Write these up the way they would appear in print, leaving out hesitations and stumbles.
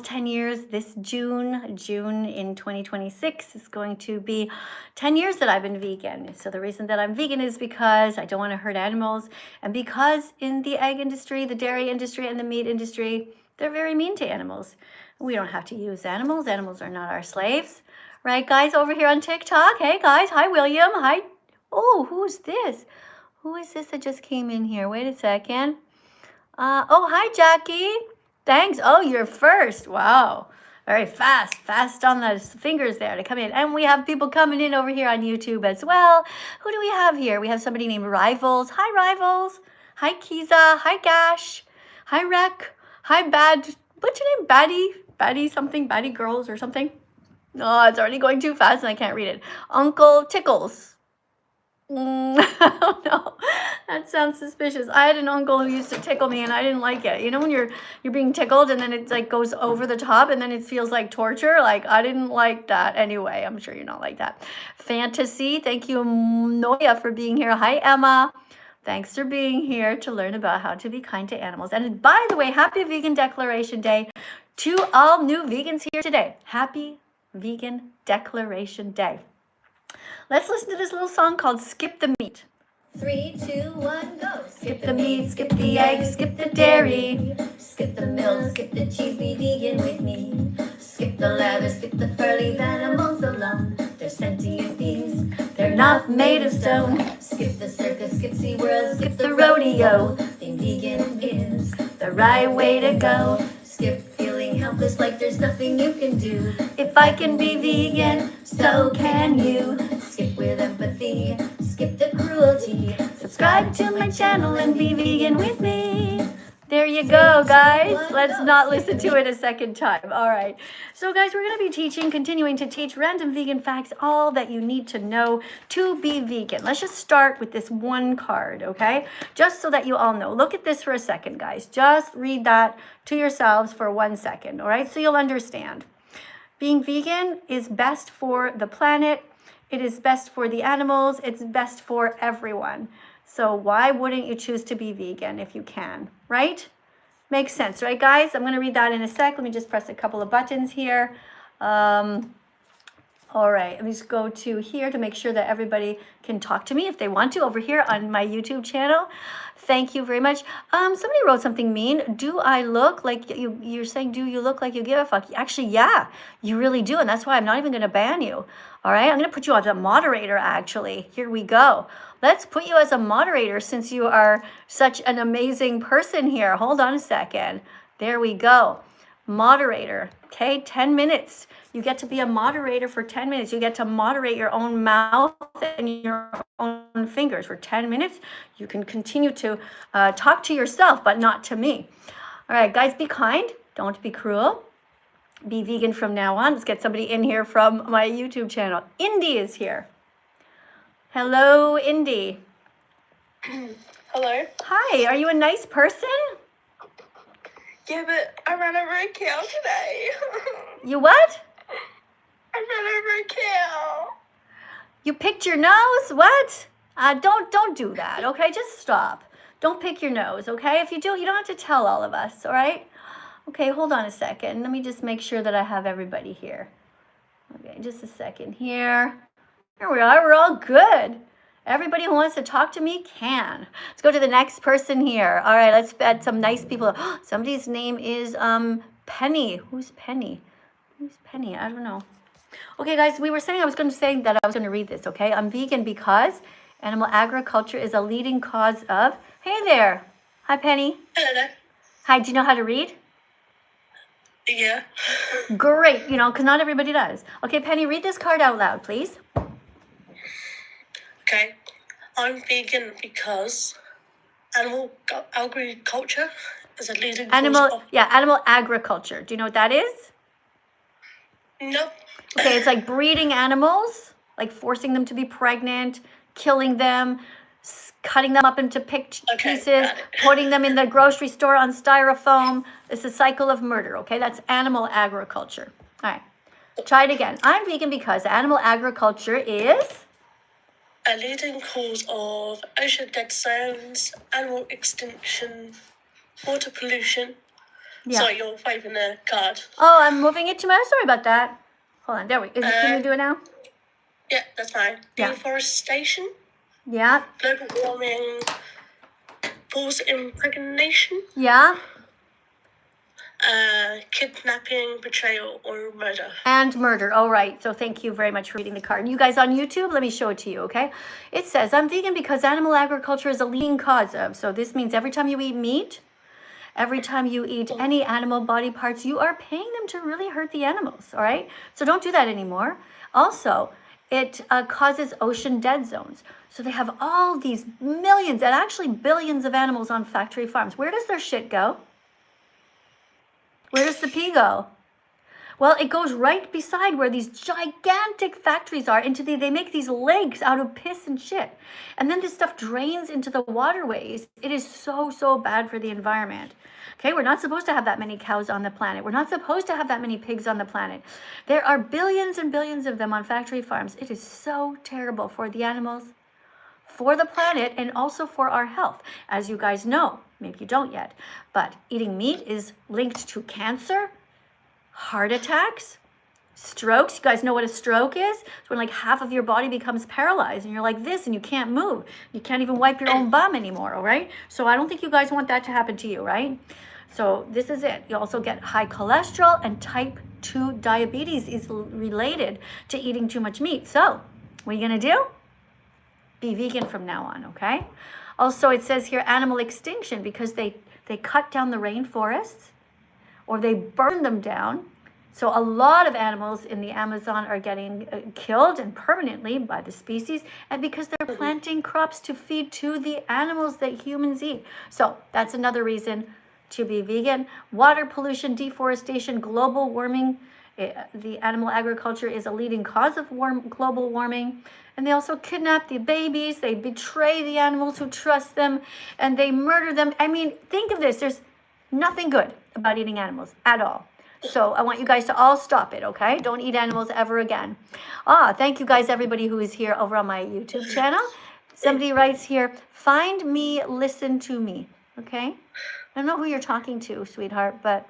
10 years this June in 2026 is going to be 10 years that I've been vegan. So the reason that I'm vegan is because I don't want to hurt animals, and because in the egg industry, the dairy industry, and the meat industry, they're very mean to animals. We don't have to use animals. Animals are not our slaves. Right, guys, over here on TikTok? Hey, guys. Hi, William. Hi. Oh, who's this? Who is this that just came in here? Wait a second. Oh, hi, Jackie. Thanks. Oh, you're first. Wow. Very fast on the fingers there to come in. And we have people coming in over here on YouTube as well. Who do we have here? We have somebody named Rivals. Hi, Rivals. Hi, Kiza. Hi, Gash. Hi, Rec. Hi, Bad. What's your name? Batty something? Batty Girls or something? No, it's already going too fast and I can't read it. Uncle Tickles. I don't know. That sounds suspicious. I had an uncle who used to tickle me and I didn't like it. You know when you're being tickled and then it like goes over the top and then it feels like torture? Like I didn't like that. Anyway, I'm sure you're not like that. Fantasy, thank you Noya for being here. Hi Emma. Thanks for being here to learn about how to be kind to animals. And by the way, happy Vegan Declaration Day to all new vegans here today. Happy Vegan Declaration Day. Let's listen to this little song called Skip the Meat. 3, 2, 1, go. Skip the meat, skip the eggs, skip the dairy. Skip the milk, skip the cheese, be vegan with me. Skip the leather, skip the fur, leave animals alone. They're sentient beings, they're not made of stone. Skip the circus, skip SeaWorld, skip the rodeo. Being vegan is the right way to go. Skip feeling helpless like there's nothing you can do. If I can be vegan, so can you. Skip with empathy, skip the cruelty. Subscribe to my channel and be vegan with me. There you go, guys. Let's not listen to it a second time. All right. So, guys, we're going to be continuing to teach random vegan facts, all that you need to know to be vegan. Let's just start with this one card, okay? Just so that you all know. Look at this for a second, guys. Just read that to yourselves for 1 second, all right? So you'll understand. Being vegan is best for the planet. It is best for the animals. It's best for everyone. So why wouldn't you choose to be vegan if you can, right? Makes sense, right, guys? I'm going to read that in a sec. Let me just press a couple of buttons here. All right, let me just go to here to make sure that everybody can talk to me if they want to over here on my YouTube channel. Thank you very much. Somebody wrote something mean. Do I look like you're saying, do you look like you give a fuck? Actually, yeah, you really do. And that's why I'm not even going to ban you. All right, I'm going to put you as a moderator, actually. Here we go. Let's put you as a moderator since you are such an amazing person here. Hold on a second. There we go. Moderator. Okay, 10 minutes. You get to be a moderator for 10 minutes. You get to moderate your own mouth and your own fingers for 10 minutes. You can continue to talk to yourself, but not to me. All right, guys, be kind. Don't be cruel. Be vegan from now on. Let's get somebody in here from my YouTube channel. Indy is here. Hello, Indy. Hello. Hi, are you a nice person? Yeah, but I ran over a cow today. You what? I ran over a cow. You picked your nose? What? Don't do that, okay? Just stop. Don't pick your nose, okay? If you do, you don't have to tell all of us, all right? Okay, hold on a second. Let me just make sure that I have everybody here. Okay, just a second here. Here we are. We're all good. Everybody who wants to talk to me can. Let's go to the next person here. All right, let's add some nice people. Somebody's name is Penny. Who's Penny? Who's Penny? I don't know. Okay, guys, I was going to read this, okay? I'm vegan because animal agriculture is a leading cause of... Hey there. Hi, Penny. Hello. Hi, do you know how to read? Yeah. Great, because not everybody does. Okay, Penny, read this card out loud, please. Okay. I'm vegan because animal agriculture is a leading cause of... Animal agriculture. Do you know what that is? Nope. Okay, it's like breeding animals, like forcing them to be pregnant, killing them, cutting them up into pieces, putting them in the grocery store on styrofoam. It's a cycle of murder, okay? That's animal agriculture. All right, try it again. I'm vegan because animal agriculture is... a leading cause of ocean dead zones, animal extinction, water pollution, Yeah. Sorry, you're waving the card. Oh, I'm moving it to my. Sorry about that. Hold on. There we. Can you do it now? Yeah, that's fine. Yeah. Deforestation, Yeah. global warming, forced impregnation, Yeah. kidnapping, betrayal, or murder. And murder. All right. So thank you very much for reading the card. You guys on YouTube, let me show it to you, okay? It says, I'm vegan because animal agriculture is a leading cause of. So this means every time you eat meat, every time you eat any animal body parts, you are paying them to really hurt the animals, all right? So don't do that anymore. Also, it causes ocean dead zones. So they have all these millions and actually billions of animals on factory farms. Where does their shit go? Where does the pee go? Well, it goes right beside where these gigantic factories are into they make these lakes out of piss and shit. And then this stuff drains into the waterways. It is so, so bad for the environment. Okay, we're not supposed to have that many cows on the planet. We're not supposed to have that many pigs on the planet. There are billions and billions of them on factory farms. It is so terrible for the animals, for the planet, and also for our health. As you guys know, maybe you don't yet, but eating meat is linked to cancer, heart attacks, strokes. You guys know what a stroke is? It's when like half of your body becomes paralyzed and you're like this and you can't move. You can't even wipe your own bum anymore, all right? So I don't think you guys want that to happen to you, right? So this is it. You also get high cholesterol, and type 2 diabetes is related to eating too much meat. So what are you gonna do? Be vegan from now on, okay? Also, it says here animal extinction because they cut down the rainforests or they burn them down. So a lot of animals in the Amazon are getting killed and permanently by the species, and because they're planting crops to feed to the animals that humans eat. So that's another reason to be vegan. Water pollution, deforestation, global warming. The animal agriculture is a leading cause of global warming. And they also kidnap the babies, they betray the animals who trust them, and they murder them. I mean, think of this. There's nothing good about eating animals at all. So I want you guys to all stop it, okay? Don't eat animals ever again. Thank you guys, everybody who is here over on my YouTube channel. Somebody writes here, find me, listen to me, okay? I don't know who you're talking to, sweetheart, but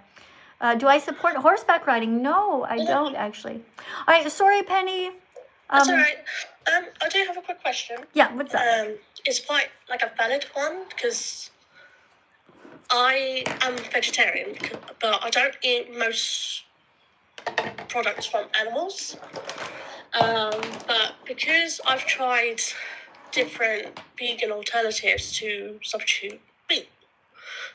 do I support horseback riding? No, I don't actually. All right, sorry, Penny. That's all right. I do have a quick question. Yeah, what's up? It's quite like a valid one because I am vegetarian, but I don't eat most products from animals. But because I've tried different vegan alternatives to substitute meat,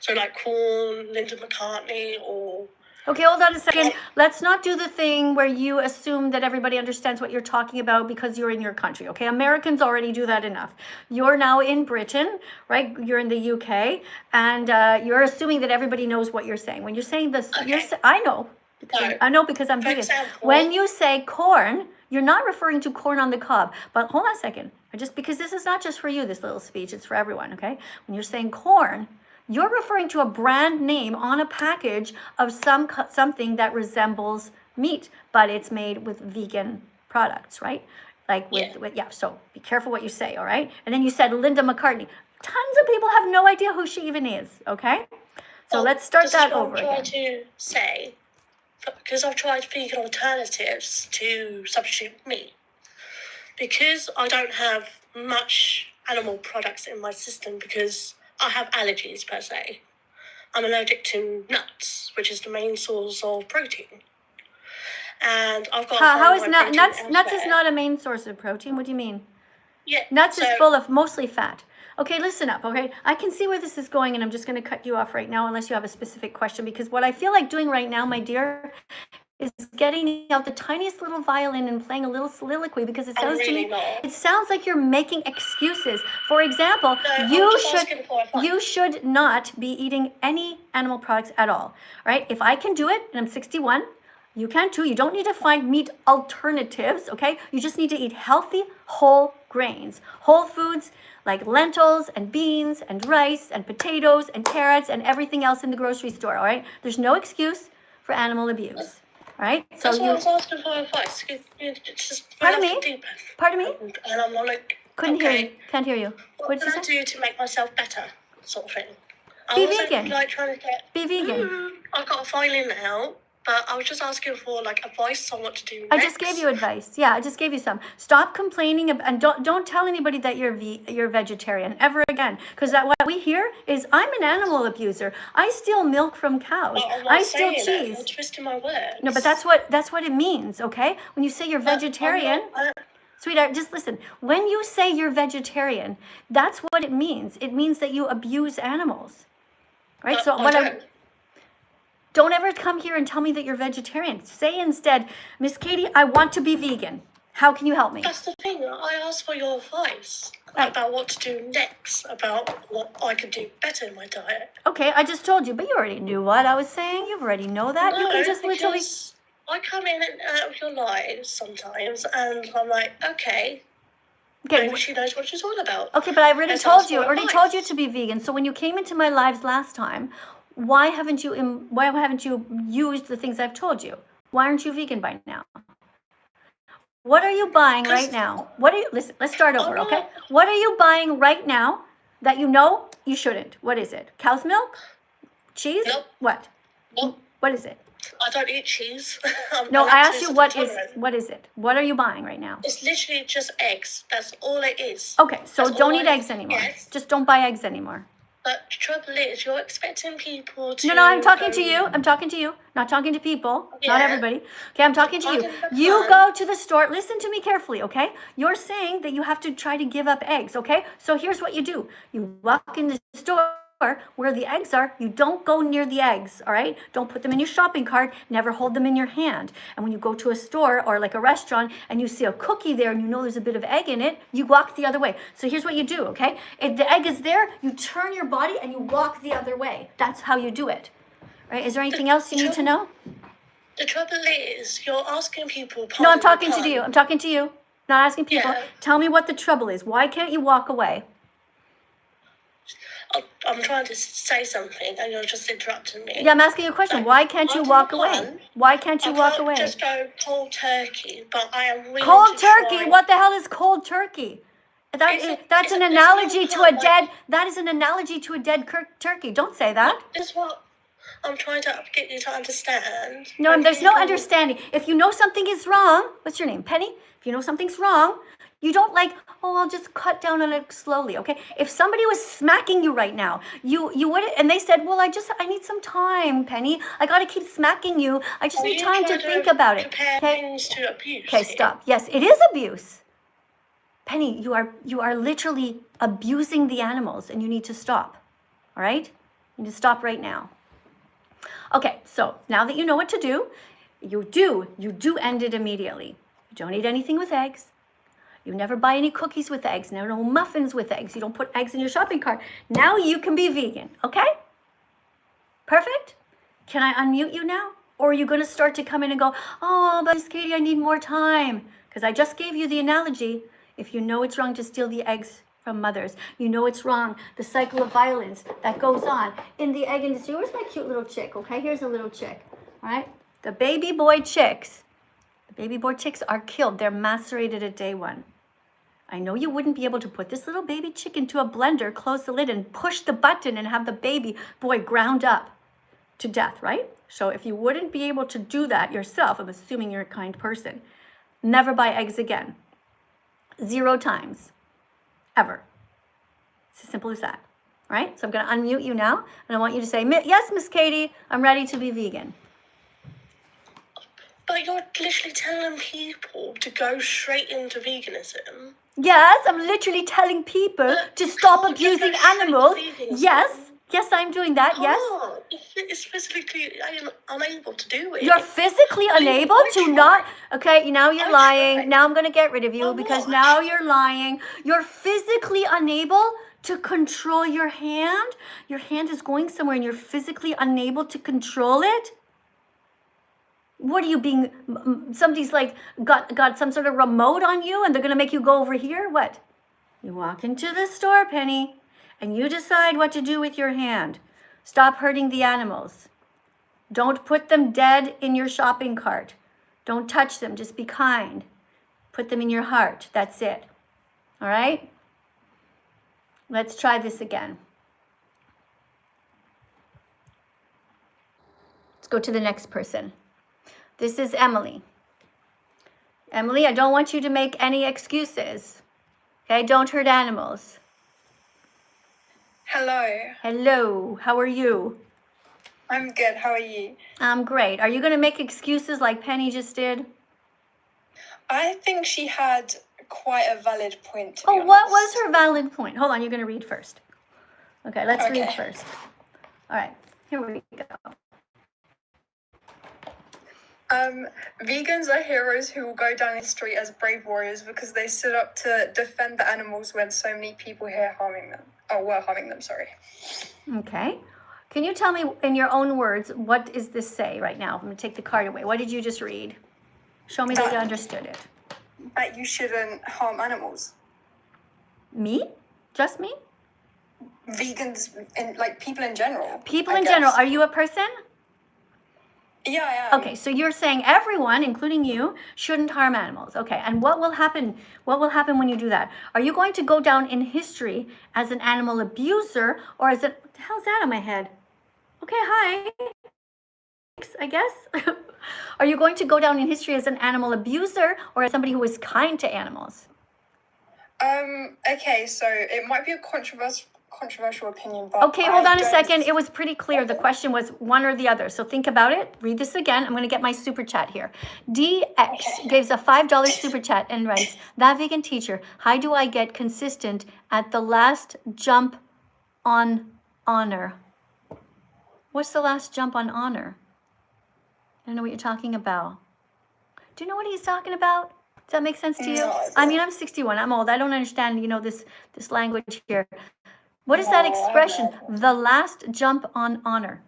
so like corn, Linda McCartney, or Okay, hold on a second. Let's not do the thing where you assume that everybody understands what you're talking about because you're in your country, okay? Americans already do that enough. You're now in Britain, right? You're in the UK, and you're assuming that everybody knows what you're saying. When you're saying this, I know. I know because I'm vegan. When you say corn, you're not referring to corn on the cob. But hold on a second. Just because this is not just for you, this little speech, it's for everyone, okay? When you're saying corn, you're referring to a brand name on a package of something that resembles meat, but it's made with vegan products, right? Like so be careful what you say, all right? And then you said Linda McCartney. Tons of people have no idea who she even is, okay? So let's start that over again. I'm trying to say, because I've tried vegan alternatives to substitute meat, because I don't have much animal products in my system because I have allergies per se. I'm allergic to nuts, which is the main source of protein. And I've got how is nuts is not a main source of protein? What do you mean? Yeah. Nuts is full of mostly fat. Okay, listen up, okay? I can see where this is going, and I'm just going to cut you off right now unless you have a specific question, because what I feel like doing right now, my dear, is getting out the tiniest little violin and playing a little soliloquy, because it sounds to me, it sounds like you're making excuses. For example, you should not be eating any animal products at all, right? If I can do it, and I'm 61, you can too. You don't need to find meat alternatives, okay? You just need to eat healthy, whole grains, whole foods like lentils and beans and rice and potatoes and carrots and everything else in the grocery store, all right? There's no excuse for animal abuse. All right. So that's why I was asking for advice. Pardon me? Pardon me? And I'm like, couldn't hear you. Can't hear you. What can I do to make myself better, sort of thing? I Be wasn't vegan. like trying to get. Be vegan. I've got a violin now, but I was just asking for like advice on what to do next. I just gave you advice. Yeah, I just gave you some. Stop complaining and don't tell anybody that you're vegetarian ever again, because that what we hear is I'm an animal abuser. I steal milk from cows. Well, I'm not I steal saying that. cheese. You're twisting my words. No, but that's what it means, okay? When you say you're vegetarian, sweetheart, just listen. When you say you're vegetarian, that's what it means. It means that you abuse animals. Right? But So I don't ever come here and tell me that you're vegetarian. Say instead, Miss Katie, I want to be vegan. How can you help me? That's the thing. I asked for your advice Right. about what to do next, about what I could do better in my diet. Okay, I just told you, but you already knew what I was saying. You already know that. You can just literally. Because I come in and out of your lives sometimes, and I'm like, okay, Okay. maybe she knows what she's all about. Okay, but I already Let's told ask you. for Already told you advice. to be vegan. So when you came into my lives last time, why haven't you used the things I've told you? Why aren't you vegan by now? What are you buying right now? Listen, let's start over, okay? What are you buying right now that you know you shouldn't? What is it? Cow's milk? Cheese? Nope. What? Nope. What is it? I don't eat cheese. No, I'm I asked you lactose intolerant. what is it? What are you buying right now? It's literally just eggs. That's all it is. Okay, so That's don't all eat I eggs anymore. Yes. Just don't buy eggs anymore. But the trouble is, you're expecting people to. No, I'm talking to you. I'm talking to you. Not talking to people. Not Yeah. everybody. Okay, I'm talking to you. Talking to You fun. go to the store. Listen to me carefully, okay? You're saying that you have to try to give up eggs, okay? So here's what you do. You walk in the store where the eggs are. You don't go near the eggs, all right? Don't put them in your shopping cart. Never hold them in your hand. And when you go to a store or like a restaurant and you see a cookie there and you know there's a bit of egg in it, you walk the other way. So here's what you do, okay? If the egg is there, you turn your body and you walk the other way. That's how you do it. Right? Is there anything else you need to know? The trouble is, you're asking people. No, I'm pardon the talking to pun. you. I'm talking to you. Not asking people. Yeah. Tell me what the trouble is. Why can't you walk away? I'm trying to say something, and you're just interrupting me. Yeah, I'm asking you a question. Why can't you Pardon walk the away? pun. Why can't you I walk can't away? just go cold turkey, but I am willing Cold to turkey? try. What the hell is cold turkey? That's an analogy to a dead. That is an analogy to a dead turkey. Don't say that. This is what I'm trying to get you to understand. No, And there's no people- understanding. If you know something is wrong, what's your name, Penny? If you know something's wrong, you don't like, oh, I'll just cut down on it slowly, okay? If somebody was smacking you right now, you would, and they said, well, I need some time, Penny. I got to keep smacking you. I just Are need you time to trying think about it. Compare Okay, things to abuse. okay, here? stop. Yes, it is abuse. Penny, you are literally abusing the animals, and you need to stop. All right? You need to stop right now. Okay, so now that you know what to do, you do end it immediately. You don't eat anything with eggs. You never buy any cookies with eggs, no muffins with eggs. You don't put eggs in your shopping cart. Now you can be vegan, okay? Perfect? Can I unmute you now? Or are you going to start to come in and go, oh, but Miss Katie, I need more time? Because I just gave you the analogy. If you know it's wrong to steal the eggs from mothers, you know it's wrong, the cycle of violence that goes on in the egg industry. Where's my cute little chick, okay? Here's a little chick, all right? The baby boy chicks are killed. They're macerated at day 1. I know you wouldn't be able to put this little baby chick into a blender, close the lid, and push the button and have the baby boy ground up to death, right? So if you wouldn't be able to do that yourself, I'm assuming you're a kind person, never buy eggs again. 0 times. Ever. It's as simple as that. All right? So I'm going to unmute you now, and I want you to say, yes, Miss Katie, I'm ready to be vegan. But you're literally telling people to go straight into veganism. Yes, I'm literally telling people to stop can't just abusing go straight to animals. veganism. Yes, I'm doing that. Yes. It's physically unable to do it. You're physically unable to not. Okay, now you're I lying. tried. Now I'm going to get rid of you I'm because not. now you're lying. You're physically unable to control your hand. Your hand is going somewhere and you're physically unable to control it. What are you being, somebody's like got some sort of remote on you and they're going to make you go over here? What? You walk into the store, Penny, and you decide what to do with your hand. Stop hurting the animals. Don't put them dead in your shopping cart. Don't touch them. Just be kind. Put them in your heart. That's it. All right? Let's try this again. go to the next person. This is Emily. Emily, I don't want you to make any excuses. Okay, don't hurt animals. Hello. Hello, how are you? I'm good. How are you? I'm great. Are you going to make excuses like Penny just did? I think she had quite a valid point. To be Oh, what was honest. her valid point? Hold on, you're going to read first. Okay, let's read Okay. first. All right, here we go. Vegans are heroes who will go down history as brave warriors because they stood up to defend the animals when so many people here were harming them. Sorry. Okay. Can you tell me in your own words, what does this say right now? I'm going to take the card away. What did you just read? Show me that you understood it. That you shouldn't harm animals. Me? Just me? Vegans, like people in general. People I in guess. general. Are you a person? Yeah, I am. Okay, so you're saying everyone, including you, shouldn't harm animals. Okay, and what will happen? What will happen when you do that? Are you going to go down in history as an animal abuser, or as what the hell's that on my head? Okay, hi. I guess. Are you going to go down in history as an animal abuser or as somebody who was kind to animals? Okay, so it might be a controversial opinion, but Okay, hold on a don't- second. It was pretty clear. The question was one or the other. So think about it. Read this again. I'm going to get my super chat here. DX gives a $5 super chat and writes, "That vegan teacher, how do I get consistent at the last jump on honor?" What's the last jump on honor? I don't know what you're talking about. Do you know what he's talking about? Does that make sense to you? No, I I mean, don't. I'm 61. I'm old. I don't understand, this language here. What is No, that I have no expression? idea. The last jump on honor.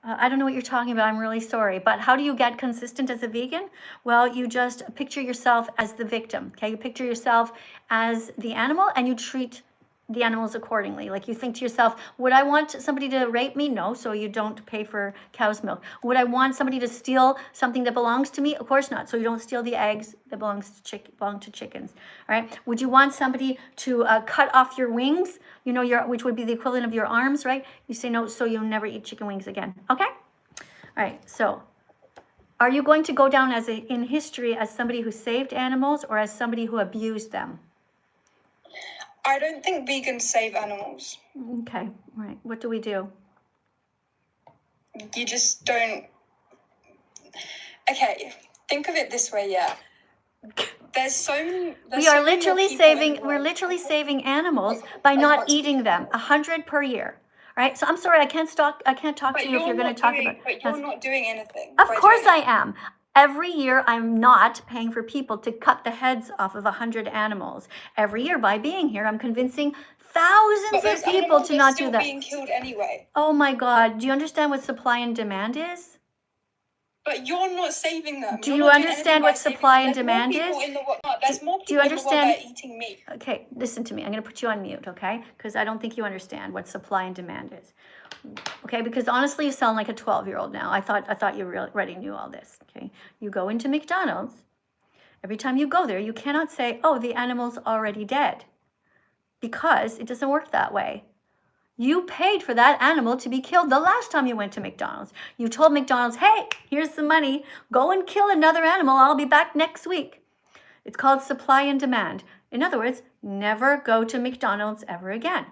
I don't know what you're talking about. I'm really sorry. But how do you get consistent as a vegan? Well, you just picture yourself as the victim. Okay, you picture yourself as the animal and you treat the animals accordingly. Like you think to yourself, would I want somebody to rape me? No, so you don't pay for cow's milk. Would I want somebody to steal something that belongs to me? Of course not. So you don't steal the eggs that belong to chickens. All right. Would you want somebody to cut off your wings? Which would be the equivalent of your arms, right? You say no, so you'll never eat chicken wings again. Okay. All right. So, are you going to go down in history as somebody who saved animals or as somebody who abused them? I don't think vegans save animals. Okay. All right. What do we do? You just don't. Okay, think of it this way, yeah. There's so many. We are literally saving animals by not eating them. 100 per year. Right? So I'm sorry, I can't talk to you if you're going to talk about. But you're not doing anything. Of course I am. Every year I'm not paying for people to cut the heads off of 100 animals. Every year by being here, I'm convincing thousands of people to not do that. Being killed anyway. Oh my God. Do you understand what supply and demand is? But you're not saving them. Do you understand what supply and demand is? There's more Do you people in the world understand? that are eating meat. Okay, listen to me. I'm going to put you on mute, okay? Because I don't think you understand what supply and demand is. Okay, because honestly, you sound like a 12-year-old now. I thought you already knew all this. Okay, you go into McDonald's. Every time you go there, you cannot say, "Oh, the animal's already dead," because it doesn't work that way. You paid for that animal to be killed the last time you went to McDonald's. You told McDonald's, "Hey, here's some money. Go and kill another animal. I'll be back next week." It's called supply and demand. In other words, never go to McDonald's ever again.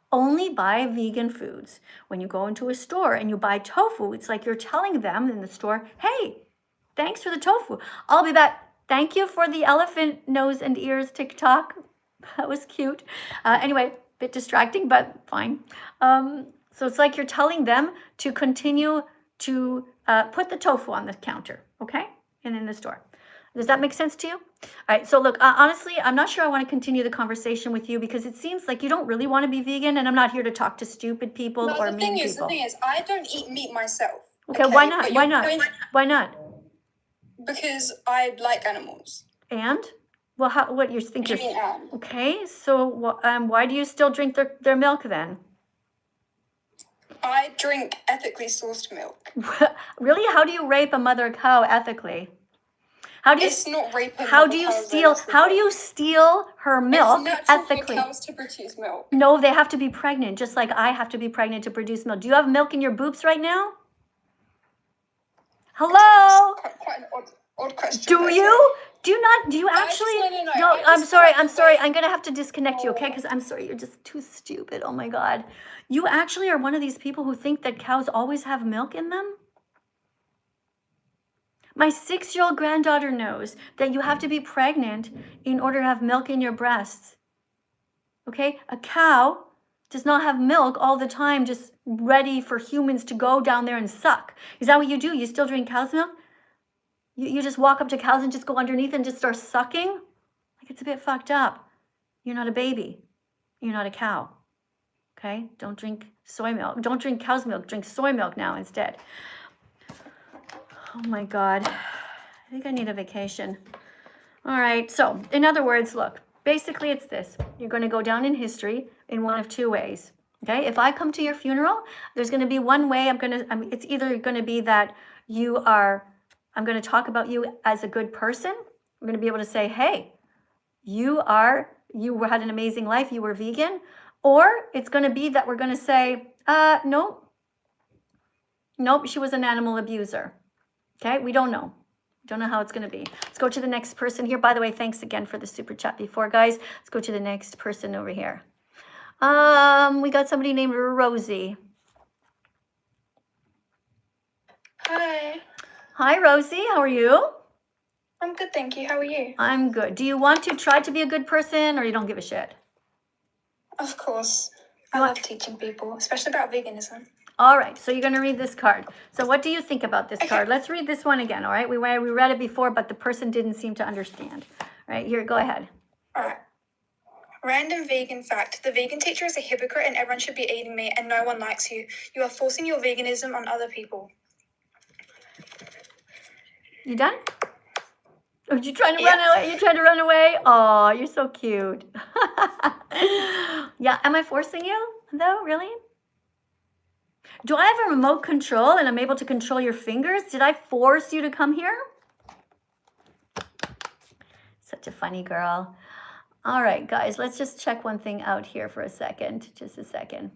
Only buy vegan foods. When you go into a store and you buy tofu, it's like you're telling them in the store, "Hey, thanks for the tofu. I'll be back. Thank you for the elephant nose and ears TikTok. That was cute." Anyway, bit distracting, but fine. So it's like you're telling them to continue to put the tofu on the counter, okay? And in the store. Does that make sense to you? All right, so look, honestly, I'm not sure I want to continue the conversation with you because it seems like you don't really want to be vegan, and I'm not here to talk to stupid people or mean people. The thing is, I don't eat meat myself. Okay, why not? Why not? Why not? Because I like animals. And? Well, what you think you're... and? Okay, so why do you still drink their milk then? I drink ethically sourced milk. Really? How do you rape a mother cow ethically? How do you? It's not raping. How do you steal? How do you steal her milk ethically? For cows to produce milk. No, they have to be pregnant, just like I have to be pregnant to produce milk. Do you have milk in your boobs right now? Hello? Quite an odd question. Do but you? Do you I actually? just- No, I I'm just sorry. feel like I'm the sorry. way- I'm gonna have to disconnect you, okay? Because I'm sorry. You're just too stupid. Oh my God. You actually are one of these people who think that cows always have milk in them? My 6-year-old granddaughter knows that you have to be pregnant in order to have milk in your breasts. Okay? A cow does not have milk all the time just ready for humans to go down there and suck. Is that what you do? You still drink cow's milk? You just walk up to cows and just go underneath and just start sucking? Like, it's a bit fucked up. You're not a baby. You're not a cow. Okay? Don't drink soy milk. Don't drink cow's milk. Drink soy milk now instead. Oh my God. I think I need a vacation. All right. So, in other words, look, basically it's this. You're going to go down in history in one of two ways. Okay? If I come to your funeral, there's going to be one way it's either going to be that I'm going to talk about you as a good person. We're going to be able to say, hey, you had an amazing life, you were vegan. Or it's going to be that we're going to say, nope, she was an animal abuser. Okay, we don't know. Don't know how it's going to be. Let's go to the next person here. By the way, thanks again for the super chat before, guys. Let's go to the next person over here. We got somebody named Rosie. Hi. Hi, Rosie. How are you? I'm good, thank you. How are you? I'm good. Do you want to try to be a good person, or you don't give a shit? Of course. I You want- love teaching people, especially about veganism. All right, so you're going to read this card. So what do you think about this Okay. card? Let's read this one again, all right? We read it before, but the person didn't seem to understand. All right, here, go ahead. All right. Random vegan fact. The vegan teacher is a hypocrite and everyone should be eating meat and no one likes you. You are forcing your veganism on other people. You done? Are you trying to Yeah. run away? You trying to run away? Oh, you're so cute. Yeah, am I forcing you, though, really? Do I have a remote control and I'm able to control your fingers? Did I force you to come here? Such a funny girl. All right, guys, let's just check one thing out here for a second. Just a second.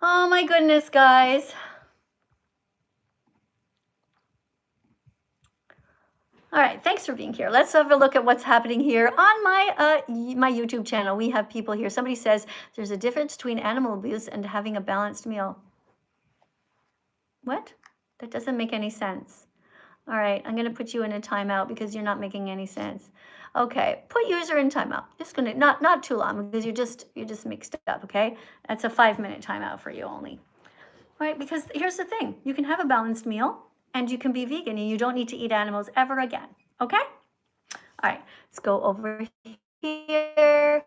Oh my goodness, guys. All right, thanks for being here. Let's have a look at what's happening here on my YouTube channel. We have people here. Somebody says there's a difference between animal abuse and having a balanced meal. What? That doesn't make any sense. All right, I'm going to put you in a timeout because you're not making any sense. Okay, put user in timeout. Just going to not too long because you're just mixed up, okay? That's a 5-minute timeout for you only. All right, because here's the thing. You can have a balanced meal and you can be vegan and you don't need to eat animals ever again, okay? All right, let's go over here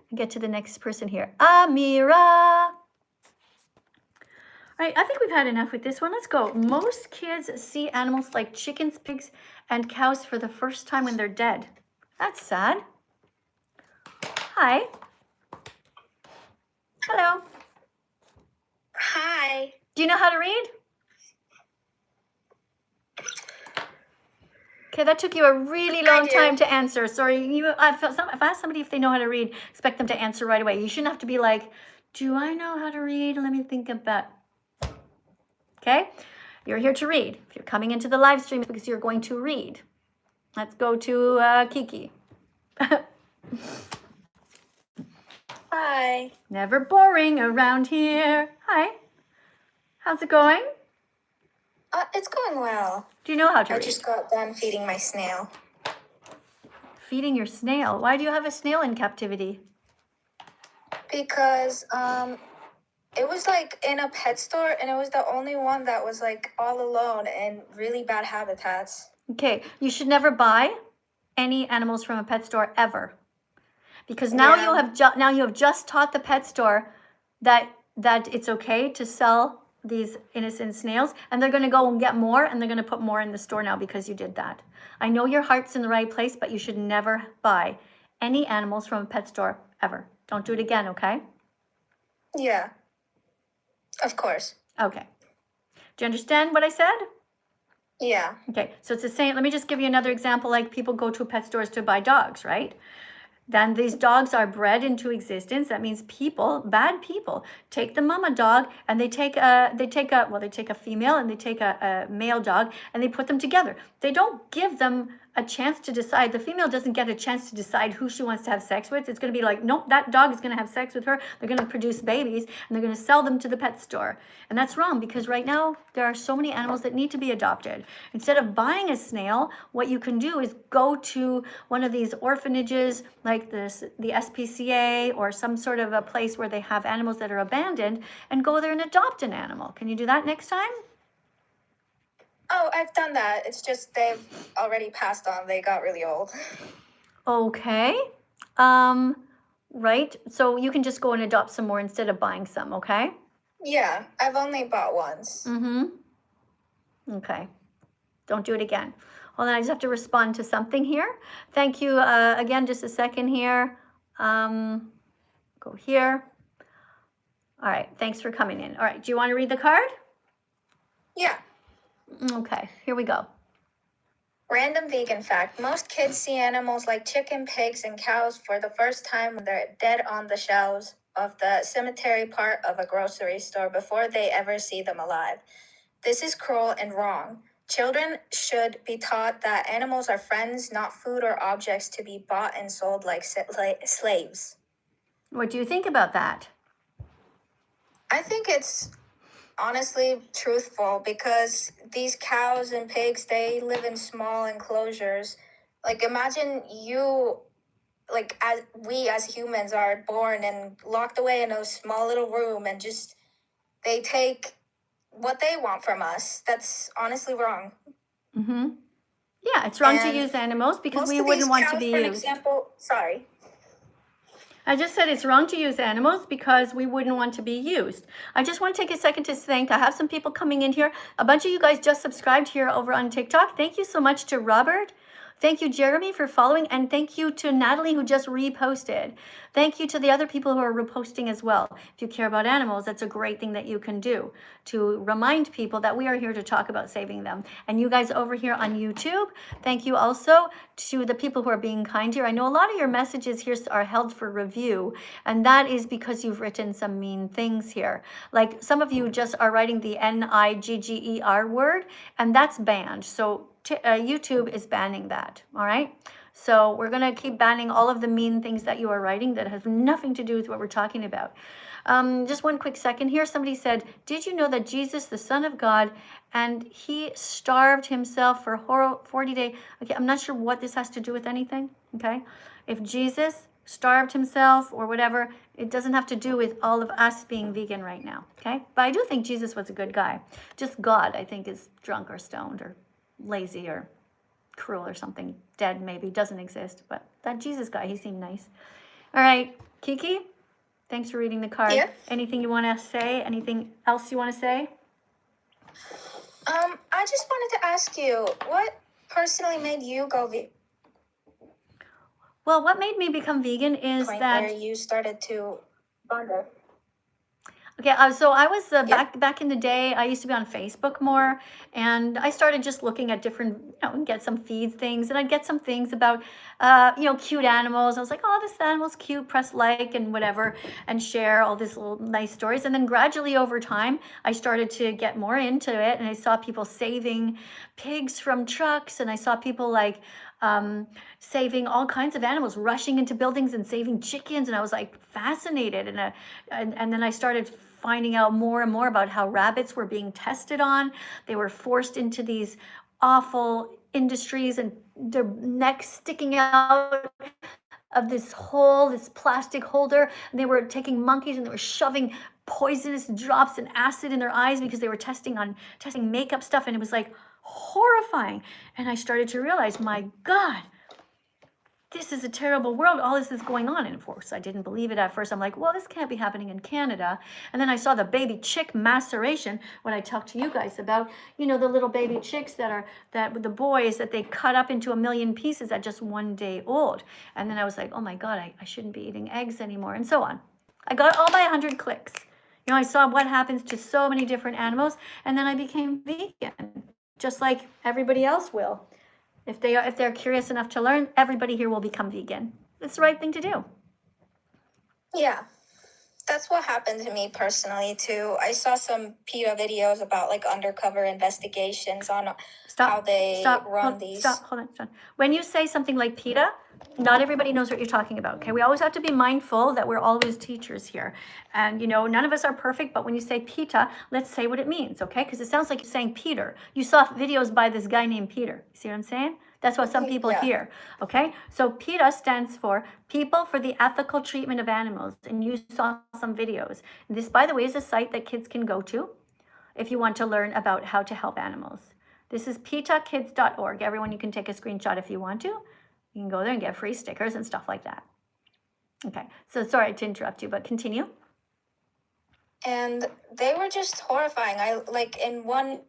and get to the next person here. Amira. All right, I think we've had enough with this one. Let's go. Most kids see animals like chickens, pigs, and cows for the first time when they're dead. That's sad. Hi. Hello. Hi. Do you know how to read? Okay, that took you a really long time to answer. Sorry, if I ask somebody if they know how to read, expect them to answer right away. You shouldn't have to be like, do I know how to read? Let me think about. Okay, you're here to read. If you're coming into the live stream, it's because you're going to read. Let's go to Kiki. Hi. Never boring around here. Hi. How's it going? It's going well. Do you know how to I read? just got done feeding my snail. Feeding your snail. Why do you have a snail in captivity? Because it was like in a pet store and it was the only one that was like all alone and really bad habitats. Okay, you should never buy any animals from a pet store ever. Because now Yeah. you have just taught the pet store that it's okay to sell these innocent snails, and they're going to go and get more, and they're going to put more in the store now because you did that. I know your heart's in the right place, but you should never buy any animals from a pet store ever. Don't do it again, okay? Yeah. Of course. Okay. Do you understand what I said? Yeah. Okay, so it's the same. Let me just give you another example. Like people go to pet stores to buy dogs, right? then these dogs are bred into existence. That means people, bad people, take the mama dog and they take a female and they take a male dog and they put them together. They don't give them a chance to decide. The female doesn't get a chance to decide who she wants to have sex with. It's going to be like, nope, that dog is going to have sex with her. They're going to produce babies and they're going to sell them to the pet store. And that's wrong, because right now there are so many animals that need to be adopted. Instead of buying a snail, what you can do is go to one of these orphanages like the SPCA or some sort of a place where they have animals that are abandoned, and go there and adopt an animal. Can you do that next time? Oh, I've done that. It's just they've already passed on. They got really old. Okay. Right. So you can just go and adopt some more instead of buying some, okay? Yeah, I've only bought once. Okay. Don't do it again. Hold on, I just have to respond to something here. Thank you again, just a second here. Go here. All right, thanks for coming in. All right, do you want to read the card? Yeah. Okay, here we go. Random vegan fact. Most kids see animals like chicken, pigs, and cows for the first time when they're dead on the shelves of the cemetery part of a grocery store before they ever see them alive. This is cruel and wrong. Children should be taught that animals are friends, not food or objects to be bought and sold like slaves. What do you think about that? I think it's honestly truthful, because these cows and pigs, they live in small enclosures. Like, imagine you, like, as we as humans are born and locked away in a small little room, and just they take what they want from us. That's honestly wrong. Yeah, it's wrong to use animals because we wouldn't want to be used. For example, sorry. I just said it's wrong to use animals because we wouldn't want to be used. I just want to take a second to thank, I have some people coming in here. A bunch of you guys just subscribed here over on TikTok. Thank you so much to Robert. Thank you, Jeremy, for following. And thank you to Natalie, who just reposted. Thank you to the other people who are reposting as well. If you care about animals, that's a great thing that you can do to remind people that we are here to talk about saving them. And you guys over here on YouTube, thank you also to the people who are being kind here. I know a lot of your messages here are held for review, and that is because you've written some mean things here. Like some of you just are writing the Nigger word, and that's banned. So YouTube is banning that, all right? So we're gonna keep banning all of the mean things that you are writing that have nothing to do with what we're talking about. Just one quick second here. Somebody said, did you know that Jesus, the Son of God, and he starved himself for 40 days? Okay, I'm not sure what this has to do with anything, okay? If Jesus starved himself or whatever, it doesn't have to do with all of us being vegan right now, okay? But I do think Jesus was a good guy. Just God, I think, is drunk or stoned or lazy or cruel or something. Dead, maybe, doesn't exist. But that Jesus guy, he seemed nice. All right, Kiki, thanks for reading the card. Yeah. Anything you want to say? Anything else you want to say? I just wanted to ask you, what personally made you go vegan? Well, what made me become vegan is that where you started to wonder. Okay, so I was back in the day, I used to be on Facebook more, and I started just looking at different, get some feeds things, and I'd get some things about, cute animals. I was like, oh, this animal's cute, press like and whatever, and share all these little nice stories. And then gradually over time, I started to get more into it, and I saw people saving pigs from trucks, and I saw people like saving all kinds of animals, rushing into buildings and saving chickens, and I was like fascinated, and then I started finding out more and more about how rabbits were being tested on. They were forced into these awful industries and their necks sticking out of this hole, this plastic holder, and they were taking monkeys and they were shoving poisonous drops and acid in their eyes because they were testing makeup stuff, and it was like horrifying. And I started to realize, my God, this is a terrible world. All this is going on. And of course, I didn't believe it at first. I'm like, well, this can't be happening in Canada. And then I saw the baby chick maceration, what I talked to you guys about, the little baby chicks that the boys that they cut up into 1 million pieces at just 1 day old. And then I was like, oh my God, I shouldn't be eating eggs anymore, and so on. I got all my 100 clicks. I saw what happens to so many different animals, and then I became vegan, just like everybody else will. If they're curious enough to learn, everybody here will become vegan. it's the right thing to do. Yeah. That's what happened to me personally too. I saw some PETA videos about like undercover investigations on how they run these. Hold on. When you say something like PETA, not everybody knows what you're talking about, okay? We always have to be mindful that we're always teachers here. And, you know, none of us are perfect, but when you say PETA, let's say what it means, okay? Because it sounds like you're saying Peter. You saw videos by this guy named Peter. See what I'm saying? That's what some people hear, okay? So PETA stands for People for the Ethical Treatment of Animals. And you saw some videos. This, by the way, is a site that kids can go to if you want to learn about how to help animals. This is petakids.org. Everyone, you can take a screenshot if you want to. You can go there and get free stickers and stuff like that. Okay, so sorry to interrupt you, but continue. And they were just horrifying. I like in one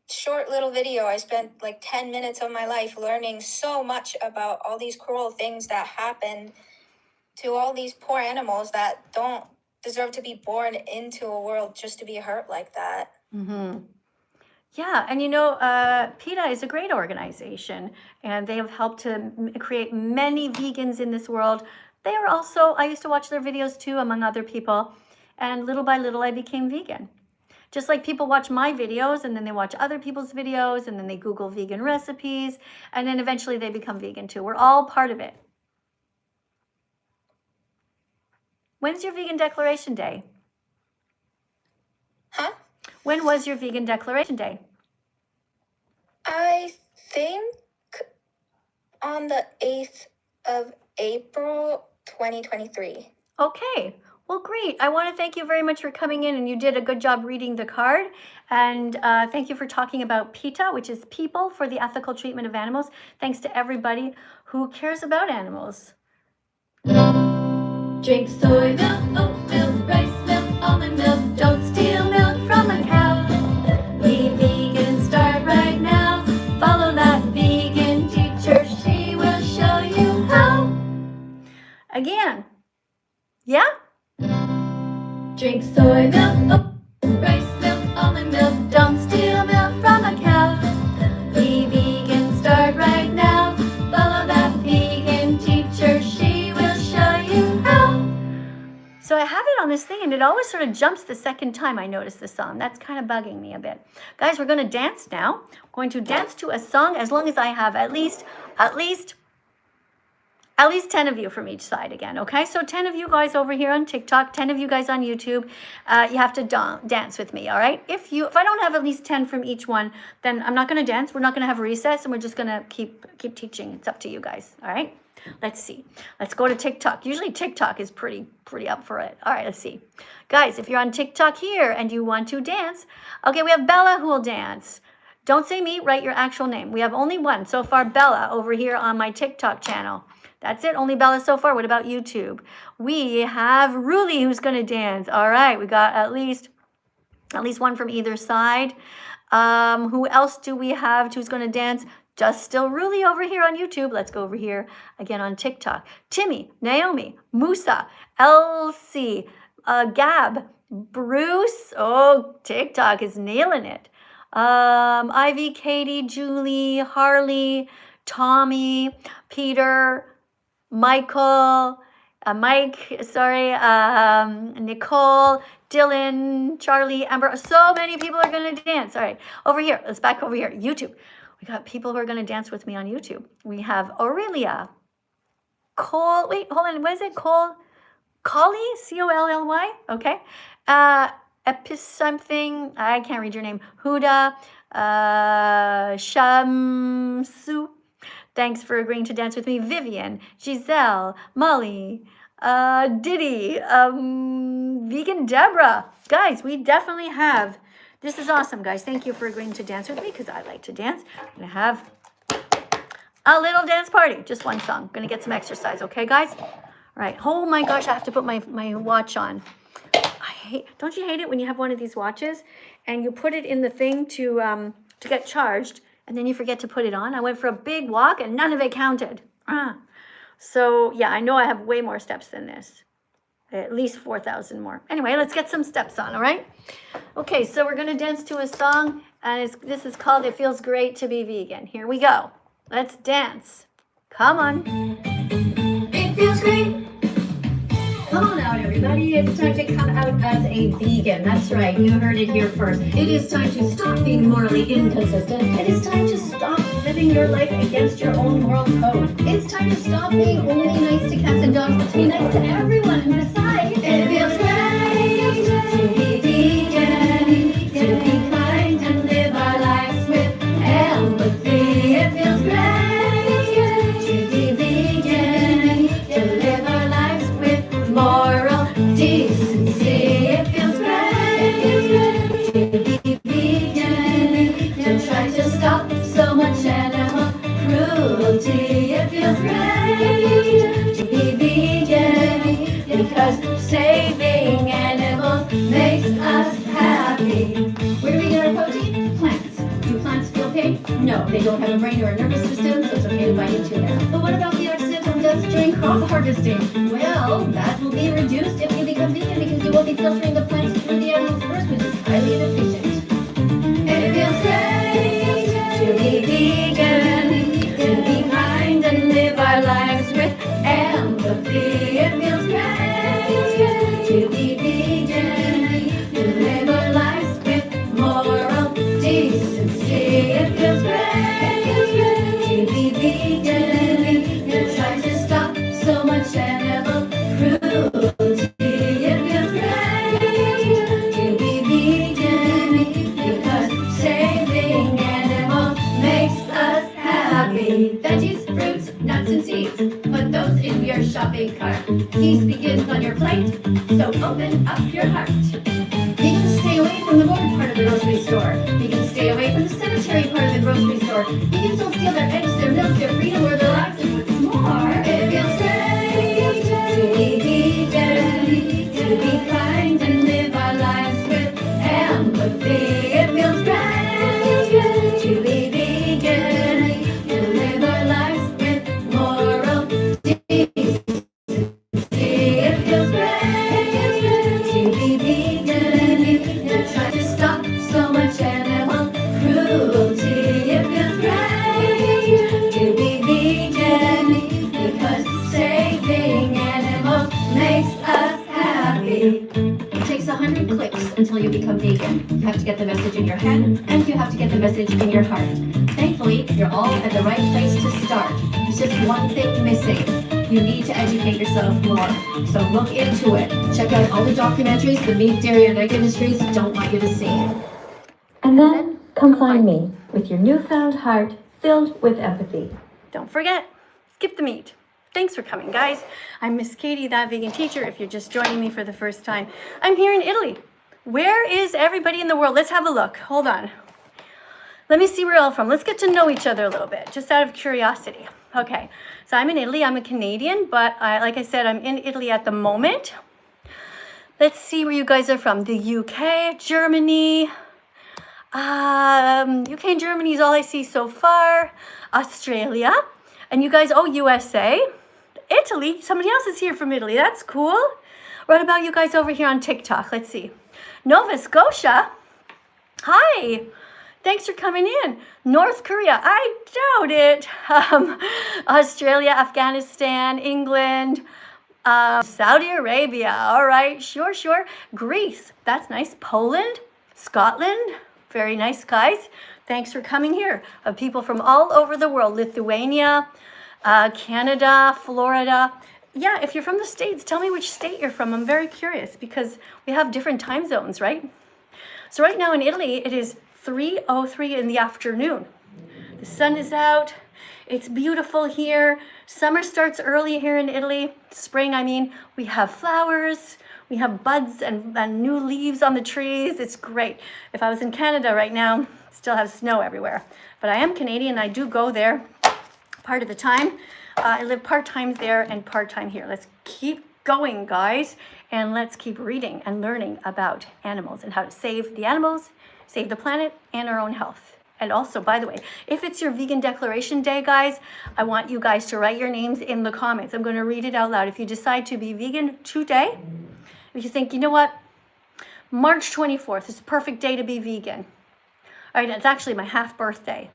short little video, I spent like 10 minutes of my life learning so much about all these cruel things that happen to all these poor animals that don't deserve to be born into a world just to be hurt like that. Mm-hmm. Yeah, and you know, PETA is a great organization, and they have helped to create many vegans in this world. They are also, I used to watch their videos too, among other people, and little by little I became vegan. Just like people watch my videos, and then they watch other people's videos, and then they Google vegan recipes, and then eventually they become vegan too. We're all part of it. When's your vegan declaration day? Huh? When was your vegan declaration day? I think on the 8th of April, 2023. Okay. Well, great. I want to thank you very much for coming in, and you did a good job reading the card. And thank you for talking about PETA, which is People for the Ethical Treatment of Animals. Thanks to everybody who cares about animals. Drink soy milk, oat milk, rice milk, almond milk. Don't steal milk from a cow. Be vegan, start right now. Follow that vegan teacher. She will show you how. Again. Yeah? Drink soy milk, rice milk, almond milk. Don't steal milk from a cow. Be vegan, start right now. Follow that vegan teacher. She will show you how. So I have it on this thing, and it always sort of jumps the second time I notice the song. That's kind of bugging me a bit. Guys, we're going to dance now. I'm going to dance to a song as long as I have at least 10 of you from each side again, okay? So 10 of you guys over here on TikTok, 10 of you guys on YouTube, you have to dance with me, all right? If I don't have at least 10 from each one, then I'm not going to dance. We're not going to have recess, and we're just going to keep teaching. It's up to you guys, all right? Let's see. Let's go to TikTok. Usually TikTok is pretty up for it. All right, let's see. Guys, if you're on TikTok here and you want to dance, okay, we have Bella who will dance. Don't say me, write your actual name. We have only one so far, Bella, over here on my TikTok channel. That's it, only Bella so far. What about YouTube? We have Ruli who's going to dance. All right, we got at least one from either side. Who else do we have who's going to dance? Just still Ruli over here on YouTube. Let's go over here again on TikTok. Timmy, Naomi, Musa, Elsie, Gab, Bruce. Oh, TikTok is nailing it. Ivy, Katie, Julie, Harley, Tommy, Peter, Michael, Nicole, Dylan, Charlie, Amber. So many people are going to dance. All right, over here. Let's back over here. YouTube. We got people who are going to dance with me on YouTube. We have Aurelia, Cole. Wait, hold on. What is it? Collie? Colly? Okay. Epis something. I can't read your name. Huda. Shamsu. Thanks for agreeing to dance with me. Vivian, Giselle, Molly, Diddy, Vegan Deborah. Guys, we definitely have. This is awesome, guys. Thank you for agreeing to dance with me because I like to dance. I'm going to have a little dance party. Just one song. I'm going to get some exercise, okay, guys? All right. Oh, my gosh, I have to put my watch on. Don't you hate it when you have one of these watches and you put it in the thing to get charged, and then you forget to put it on? I went for a big walk and none of it counted. So yeah, I know I have way more steps than this. At least 4,000 more. Anyway, let's get some steps on, all right? Okay, so we're going to dance to a song, and this is called It Feels Great to Be Vegan. Here we go. Let's dance. Come on. feels great. Come on out, everybody. It's time to come out as a vegan. That's right. You heard it here first. It is time to stop being morally inconsistent. It is time to stop living your life against your own moral code. It's time to stop being only nice to cats and dogs, but to be nice to everyone who decides it feels great to be vegan, to be kind and live our lives with empathy. It feels great to be vegan, to live our lives with moral decency. It feels great to be vegan, to try to stop so much animal cruelty. It feels great to be vegan, because saving animals makes us happy. Where do we get our protein? Plants. Do plants feel pain? No, they don't have a brain or a nervous system, so it's okay to bite into them. But what about the accidental deaths during crop harvesting? Well, that will be reduced if you become vegan, because you won't be filtering the plants through the animals first, which is highly inefficient. And it feels great to be vegan, to be kind and live our lives with empathy. It feels great to be vegan, to live our lives with moral decency. It feels great to be vegan, to try to stop so much animal cruelty. It feels great to be vegan, because saving animals makes us happy. Veggies, fruits, nuts, and seeds. Put those in your shopping cart. Peace begins on your plate, so open up your heart. Vegans stay away from the board part of the grocery store. Vegans stay away from the cemetery part of the grocery store. Vegans don't steal their eggs, their milk, their freedom, or their lives. And what's more, it feels great to be vegan, to be kind and live our lives with empathy. It feels great to be vegan, to live our lives with moral decency. It feels great to be vegan, to try to stop so much animal cruelty. It feels great to be vegan, because saving animals makes us happy. It takes 100 clicks until you become vegan. You have to get the message in your head, and you have to get the message in your heart. Thankfully, you're all at the right place to start. There's just one thing missing. You need to educate yourself more. So look into it. Check out all the documentaries the meat, dairy, and egg industries don't want you to see. And then come find me with your newfound heart filled with empathy. Don't forget, skip the meat. Thanks for coming, guys. I'm Miss Katie, That Vegan Teacher, if you're just joining me for the first time. I'm here in Italy. Where is everybody in the world? Let's have a look. Hold on. Let me see where you're all from. Let's get to know each other a little bit, just out of curiosity. Okay, so I'm in Italy. I'm a Canadian, but like I said, I'm in Italy at the moment. Let's see where you guys are from. The UK, Germany. UK and Germany is all I see so far. Australia. And you guys, oh, USA. Italy. Somebody else is here from Italy. That's cool. What about you guys over here on TikTok? Let's see. Nova Scotia. Hi. Thanks for coming in. North Korea, I doubt it. Australia, Afghanistan, England, Saudi Arabia. All right, sure. Greece, that's nice. Poland, Scotland, very nice, guys. Thanks for coming here. People from all over the world, Lithuania, Canada, Florida. Yeah, if you're from the States, tell me which state you're from. I'm very curious because we have different time zones, right? So right now in Italy, it is 3:03 in the afternoon. The sun is out. It's beautiful here. Summer starts early here in Italy. Spring, I mean, we have flowers. We have buds and new leaves on the trees. It's great. If I was in Canada right now, still have snow everywhere. But I am Canadian. I do go there part of the time. I live part-time there and part-time here. Let's keep going, guys. And let's keep reading and learning about animals and how to save the animals, save the planet, and our own health. And also, by the way, if it's your vegan declaration day, guys, I want you guys to write your names in the comments. I'm going to read it out loud. If you decide to be vegan today, if you think, you know what, March 24th is a perfect day to be vegan. All right, it's actually my half birthday.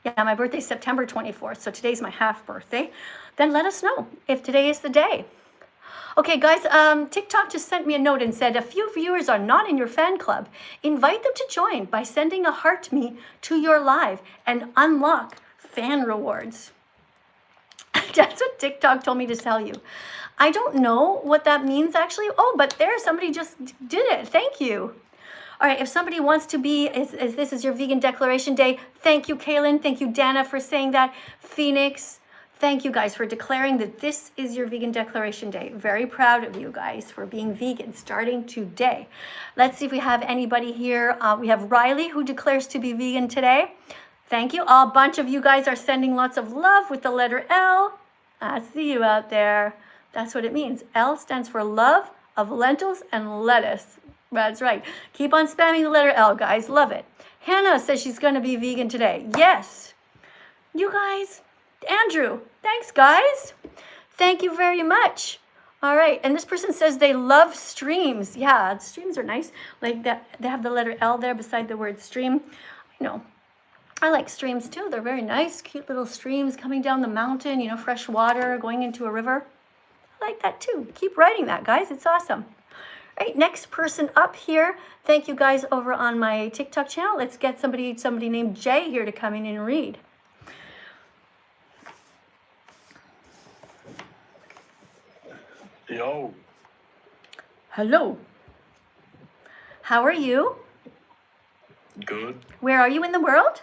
Yeah, my birthday's September 24th, so today's my half birthday. Then let us know if today is the day. Okay, guys, TikTok just sent me a note and said a few viewers are not in your fan club. Invite them to join by sending a heart me to your live and unlock fan rewards. That's what TikTok told me to tell you. I don't know what that means actually. Oh, but there, somebody just did it. Thank you. All right, if somebody wants to be, if this is your vegan declaration day, thank you, Kaylin. Thank you, Dana, for saying that. Phoenix, thank you guys for declaring that this is your vegan declaration day. Very proud of you guys for being vegan starting today. Let's see if we have anybody here. We have Riley who declares to be vegan today. Thank you. A bunch of you guys are sending lots of love with the letter L. I see you out there. That's what it means. L stands for love of lentils and lettuce. That's right. Keep on spamming the letter L, guys. Love it. Hannah says she's going to be vegan today. Yes. You guys. Andrew. Thanks, guys. Thank you very much. All right. And this person says they love streams. Yeah, streams are nice. Like that. They have the letter L there beside the word stream. I know. I like streams too. They're very nice, cute little streams coming down the mountain, you know, fresh water going into a river. I like that too. Keep writing that, guys. It's awesome. All right, next person up here. Thank you guys over on my TikTok channel. Let's get somebody named Jay here to come in and read. Yo. Hello. How are you? Good. Where are you in the world?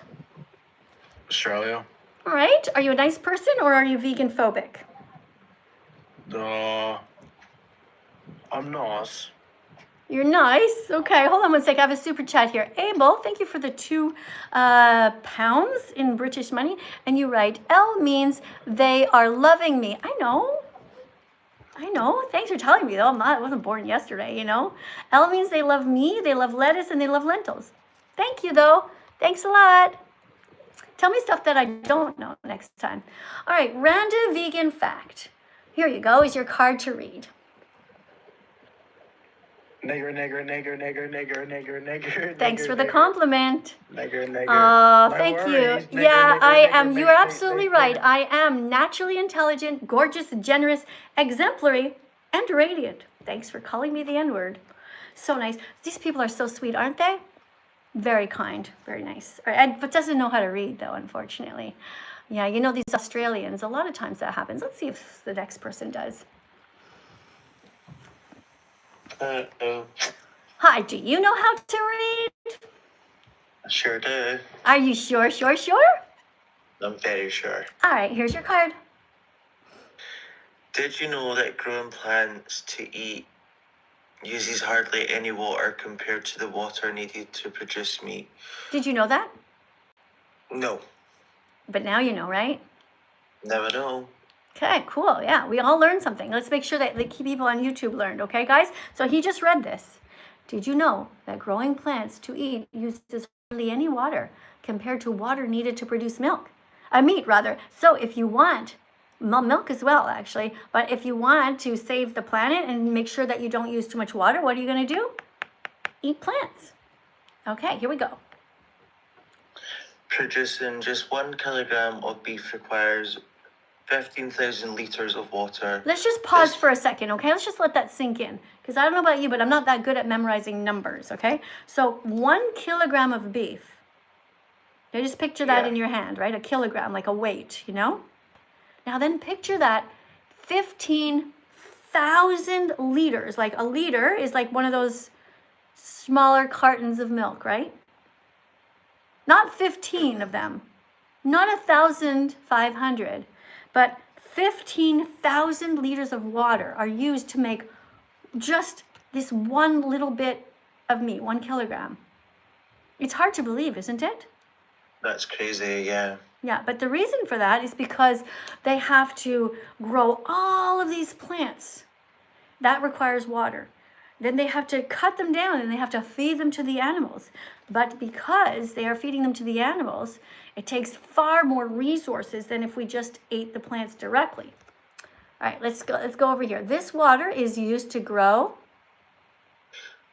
Australia. All right. Are you a nice person or are you vegan phobic? I'm nice. You're nice. Okay, hold on one sec. I have a super chat here. Abel, thank you for the £2 in British money. And you write, L means they are loving me. I know. Thanks for telling me, though. I wasn't born yesterday, you know. L means they love me, they love lettuce, and they love lentils. Thank you, though. Thanks a lot. Tell me stuff that I don't know next time. All right, random vegan fact. Here you go, is your card to read. Nigger, nigger, nigger, nigger, nigger, nigger, nigger. Thanks for the compliment. Nigger, nigger. Oh, thank you. Nigger, Yeah, nigger, I nigger, am. nigger, You're nigger, absolutely nigger, right. nigger. I am naturally intelligent, gorgeous, generous, exemplary, and radiant. Thanks for calling me the N-word. So nice. These people are so sweet, aren't they? Very kind, very nice. But doesn't know how to read, though, unfortunately. Yeah, you know, these Australians, a lot of times that happens. Let's see if the next person does. Hi, do you know how to read? Sure do. Are you sure? I'm very sure. All right, here's your card. Did you know that growing plants to eat uses hardly any water compared to the water needed to produce meat? Did you know that? No. But now you know, right? Never know. Okay, cool. Yeah, we all learned something. Let's make sure that the key people on YouTube learned, okay, guys? So he just read this. Did you know that growing plants to eat uses hardly any water compared to water needed to produce meat, rather. So if you want, milk as well, actually, but if you want to save the planet and make sure that you don't use too much water, what are you going to do? Eat plants. Okay, here we go. Producing just 1 kilogram of beef requires 15,000 liters of water. Let's just pause for a second, okay? Let's just let that sink in. Because I don't know about you, but I'm not that good at memorizing numbers, okay? So 1 kilogram of beef. Now just picture that in your hand, right? A kilogram, like a weight, you know? Now then picture that 15,000 liters. Like a liter is like one of those smaller cartons of milk, right? Not 15 of them. Not 1,500. But 15,000 liters of water are used to make just this one little bit of meat, 1 kilogram. It's hard to believe, isn't it? That's crazy, yeah. Yeah, but the reason for that is because they have to grow all of these plants. That requires water. Then they have to cut them down and they have to feed them to the animals. But because they are feeding them to the animals, it takes far more resources than if we just ate the plants directly. All right, let's go over here. This water is used to grow.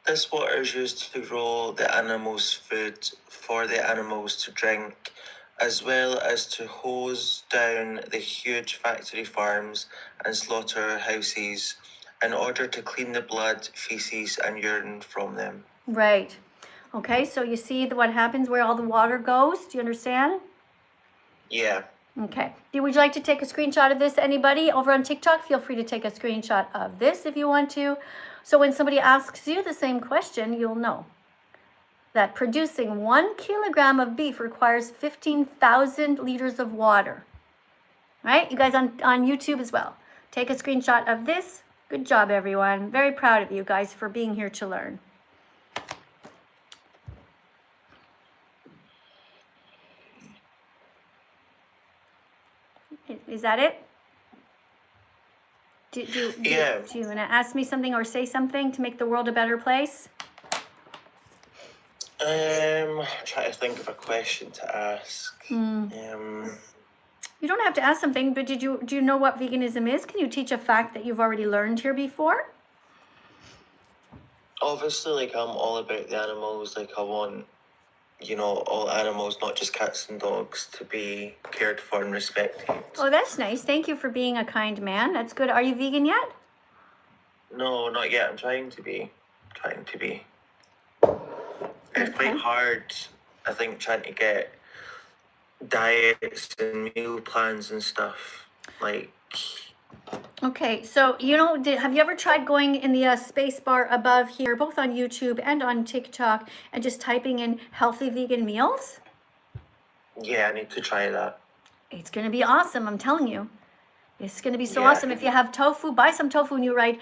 This water is used to grow the animals' food for the animals to drink as well as to hose down the huge factory farms and slaughterhouses in order to clean the blood, feces, and urine from them. Right. Okay, so you see what happens where all the water goes? Do you understand? Yeah. Okay. Would you like to take a screenshot of this? Anybody over on TikTok? Feel free to take a screenshot of this if you want to. So when somebody asks you the same question, you'll know that producing 1 kilogram of beef requires 15,000 liters of water. Right? You guys on YouTube as well. Take a screenshot of this. Good job, everyone. Very proud of you guys for being here to learn. Is that it? Do you want to ask me something or say something to make the world a better place? Try to think of a question to ask. You don't have to ask something, but do you know what veganism is? Can you teach a fact that you've already learned here before? Obviously, like, I'm all about the animals. Like, I want, all animals, not just cats and dogs, to be cared for and respected. Oh, that's nice. Thank you for being a kind man. That's good. Are you vegan yet? No, not yet. I'm trying to be. It's quite hard, I think, trying to get diets and meal plans and stuff. Like... Okay, so have you ever tried going in the space bar above here, both on YouTube and on TikTok, and just typing in healthy vegan meals? Yeah, I need to try that. It's going to be awesome, I'm telling you. It's going to be so awesome. If you have tofu, buy some tofu and you write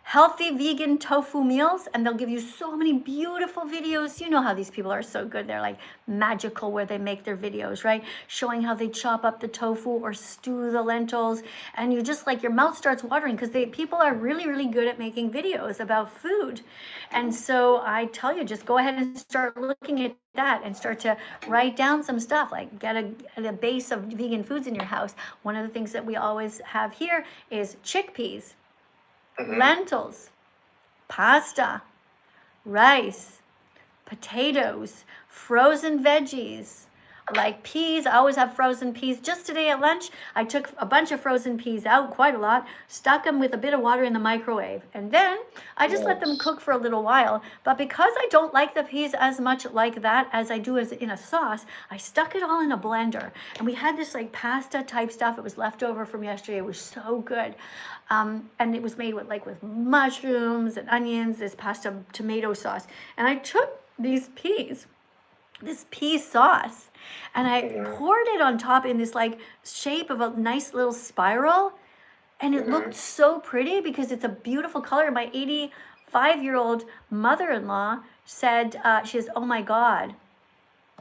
healthy vegan tofu meals, and they'll give you so many beautiful videos. You know how these people are so good. They're like magical where they make their videos, right? Showing how they chop up the tofu or stew the lentils. And you just like, your mouth starts watering because people are really, really good at making videos about food. And so I tell you, just go ahead and start looking at that and start to write down some stuff, like get a base of vegan foods in your house. One of the things that we always have here is chickpeas. Lentils, pasta, rice, potatoes, frozen veggies, like peas. I always have frozen peas. Just today at lunch, I took a bunch of frozen peas out, quite a lot, stuck them with a bit of water in the microwave. And then I just let them cook for a little while. But because I don't like the peas as much like that as I do as in a sauce, I stuck it all in a blender. And we had this like pasta type stuff. It was left over from yesterday. It was so good. And it was made with mushrooms and onions, this pasta tomato sauce. And I took these peas, this pea sauce, and I poured it on top in this like shape of a nice little spiral. And it looked so pretty because it's a beautiful color. My 85-year-old mother-in-law said, she says, oh my God,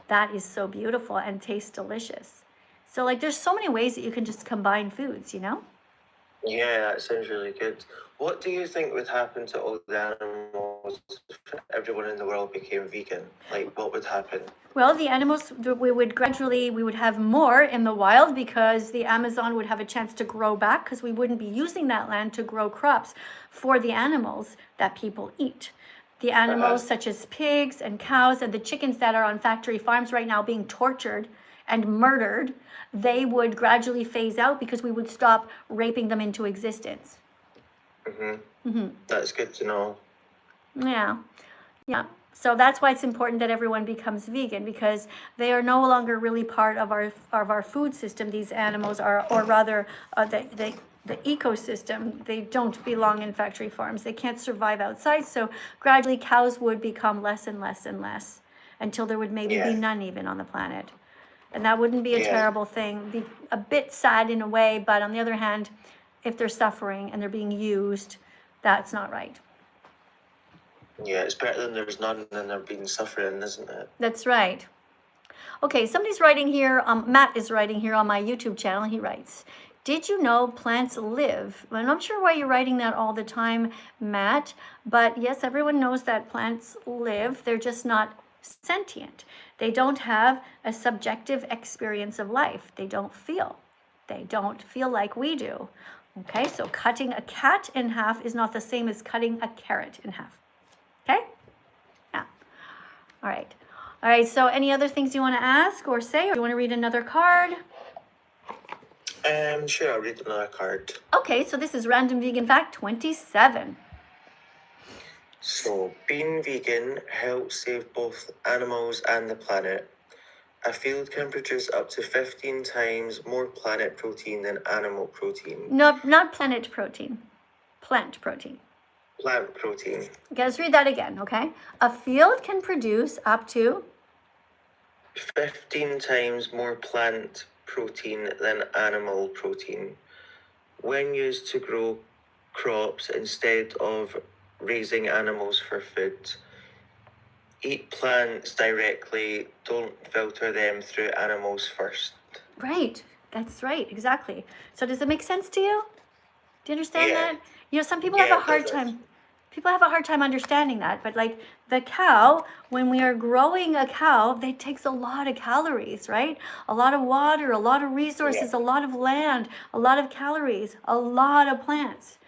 that is so beautiful and tastes delicious. So like there's so many ways that you can just combine foods, Yeah, that sounds really good. What do you think would happen to all the animals if everyone in the world became vegan? Like, what would happen? Well, the animals, we would have more in the wild because the Amazon would have a chance to grow back because we wouldn't be using that land to grow crops for the animals that people eat. The animals such as pigs and cows and the chickens that are on factory farms right now being tortured and murdered, they would gradually phase out because we would stop raping them into existence. That's good to know. Yeah. So that's why it's important that everyone becomes vegan, because they are no longer really part of our food system. These animals are, or rather, the ecosystem. They don't belong in factory farms. They can't survive outside. So gradually, cows would become less and less and less until there would maybe be none even on the planet. And that wouldn't be a terrible thing. Be a bit sad in a way, but on the other hand, if they're suffering and they're being used, that's not right. Yeah, it's better than there's none and they're being suffering, isn't it? That's right. Okay, somebody's writing here, Matt is writing here on my YouTube channel. He writes, did you know plants live? And I'm sure why you're writing that all the time, Matt, but yes, everyone knows that plants live. They're just not sentient. They don't have a subjective experience of life. They don't feel. They don't feel like we do. Okay, so cutting a cat in half is not the same as cutting a carrot in half. Okay? Yeah. All right. All right, so any other things you want to ask or say, or you want to read another card? Sure, I'll read another card. Okay, so this is Random Vegan Fact 27. So, being vegan helps save both animals and the planet. A field can produce up to 15 times more planet protein than animal protein. No, not planet protein, plant protein. Plant protein. Okay, let's read that again, okay? A field can produce up to 15 times more plant protein than animal protein. When used to grow crops instead of raising animals for food, eat plants directly, don't filter them through animals first. Right. That's right, exactly. So does it make sense to you? Do you understand Yeah. that? You know, some people Yeah, have a it hard does. time. People have a hard time understanding that, but like the cow, when we are growing a cow, that takes a lot of calories, right? A lot of water, a lot of resources, a lot of land, a lot of calories, a lot of plants.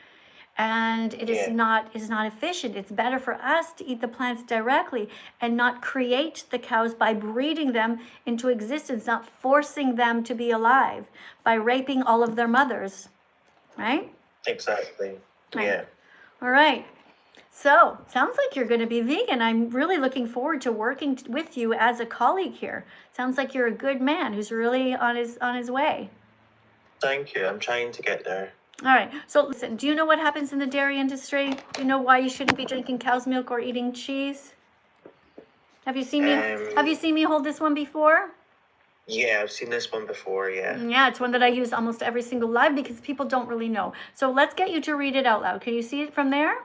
And it is Yeah. not efficient. It's better for us to eat the plants directly and not create the cows by breeding them into existence, not forcing them to be alive by raping all of their mothers, right? Exactly. Right. Yeah. All right. So, sounds like you're going to be vegan. I'm really looking forward to working with you as a colleague here. Sounds like you're a good man who's really on his way. Thank you. I'm trying to get there. All right. So, listen, do you know what happens in the dairy industry? Do you know why you shouldn't be drinking cow's milk or eating cheese? Have you seen me hold this one before? Yeah, I've seen this one before, yeah. Yeah, it's one that I use almost every single live because people don't really know. So, let's get you to read it out loud. Can you see it from there?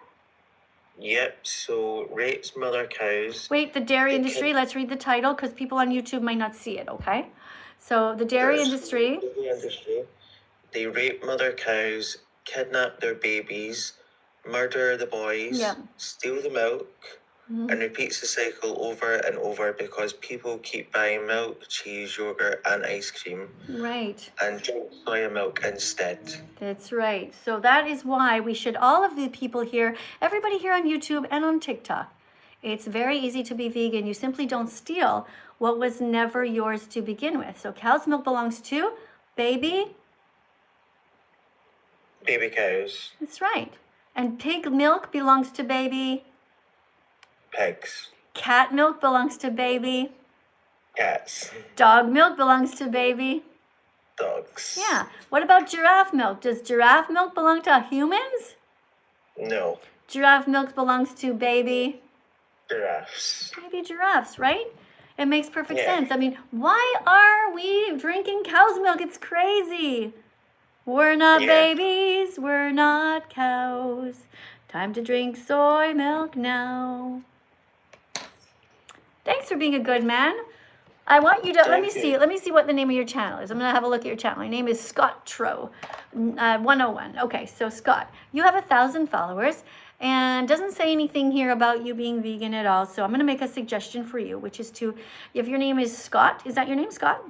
Yep, so rapes mother cows. Wait, the dairy They industry. Let's read the title because people on YouTube might not see it, okay? So, the dairy industry. They rape mother cows, kidnap their babies, murder the boys, Yeah. steal the milk, and repeats the cycle over and over because people keep buying milk, cheese, yogurt, and ice cream Right. and drink soya milk instead. That's right. So that is why we should, all of the people here, everybody here on YouTube and on TikTok, it's very easy to be vegan. You simply don't steal what was never yours to begin with. So cow's milk belongs to baby. Baby cows, That's right. And pig milk belongs to baby. pigs, Cat milk belongs to baby. cats, Dog milk belongs to baby. dogs. Yeah. What about giraffe milk? Does giraffe milk belong to humans? No, Giraffe milk belongs to baby. giraffes. Baby giraffes, right? It makes perfect Yeah. sense. I mean, why are we drinking cow's milk? It's crazy. We're not Yeah. babies, we're not cows. Time to drink soy milk now. Thanks for being a good man. I want you to let me see what the name of your channel is. I'm gonna have a look at your channel. Your name is Scott Tro 101. Okay, so Scott, you have 1,000 followers and doesn't say anything here about you being vegan at all. So I'm gonna make a suggestion for you, which is to, if your name is Scott, is that your name, Scott?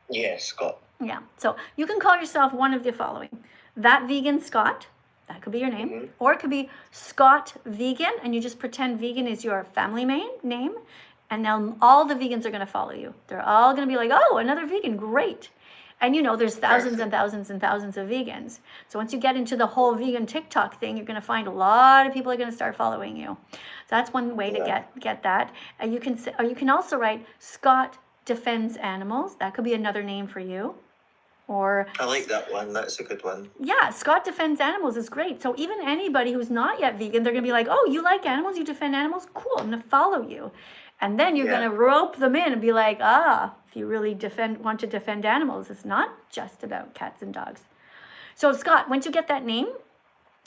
Yes, Scott. Yeah. So you can call yourself one of the following: That Vegan Scott. That could be your name, or it could be Scott Vegan, and you just pretend vegan is your family name. And now all the vegans are going to follow you. They're all going to be like, oh, another vegan, great. And you know, there's thousands and thousands and thousands of vegans. So once you get into the whole vegan TikTok thing, you're going to find a lot of people are going to start following you. So that's one way to get that. And you can also write Scott Defends Animals. That could be another name for you. Or I like that one. That's a good one. yeah, Scott Defends Animals is great. So even anybody who's not yet vegan, they're going to be like, oh, you like animals? You defend animals? Cool, I'm going to follow you. And then you're going to rope them in and be like, if you really want to defend animals, it's not just about cats and dogs. So Scott, once you get that name,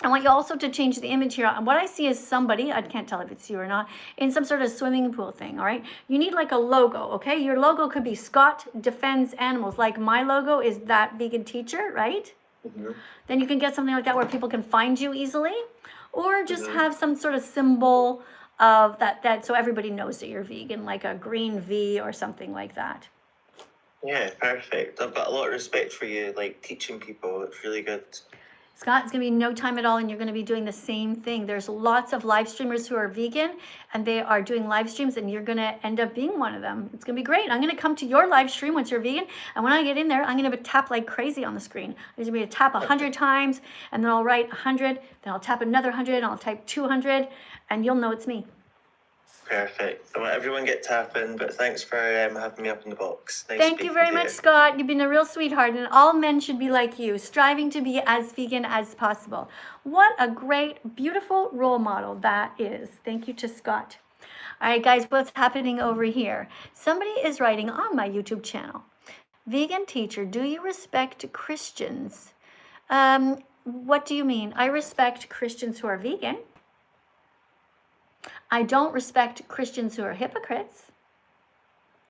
I want you also to change the image here. And what I see is somebody, I can't tell if it's you or not, in some sort of swimming pool thing, all right? You need like a logo, okay? Your logo could be Scott Defends Animals. Like my logo is That Vegan Teacher, right? Then you can get something like that where people can find you easily. Or just have some sort of symbol of that so everybody knows that you're vegan, like a green V or something like that. Yeah, perfect. I've got a lot of respect for you, like teaching people. It's really good. Scott, it's going to be no time at all, and you're going to be doing the same thing. There's lots of live streamers who are vegan, and they are doing live streams, and you're going to end up being one of them. It's going to be great. I'm going to come to your live stream once you're vegan, and when I get in there, I'm going to tap like crazy on the screen. There's going to be a tap 100 times, and then I'll write 100, then I'll tap another 100, and I'll type 200, and you'll know it's me. Perfect. I'll let everyone get tapping, but thanks for having me up in the box. Nice Thank you speaking very to much, Scott. You've been a real sweetheart, and all men should be like you, striving to be as vegan as possible. What a great, beautiful role model that is. Thank you to Scott. All right, guys, what's happening over here? Somebody is writing on my YouTube channel, Vegan Teacher, do you respect Christians? What do you mean? I respect Christians who are vegan. I don't respect Christians who are hypocrites.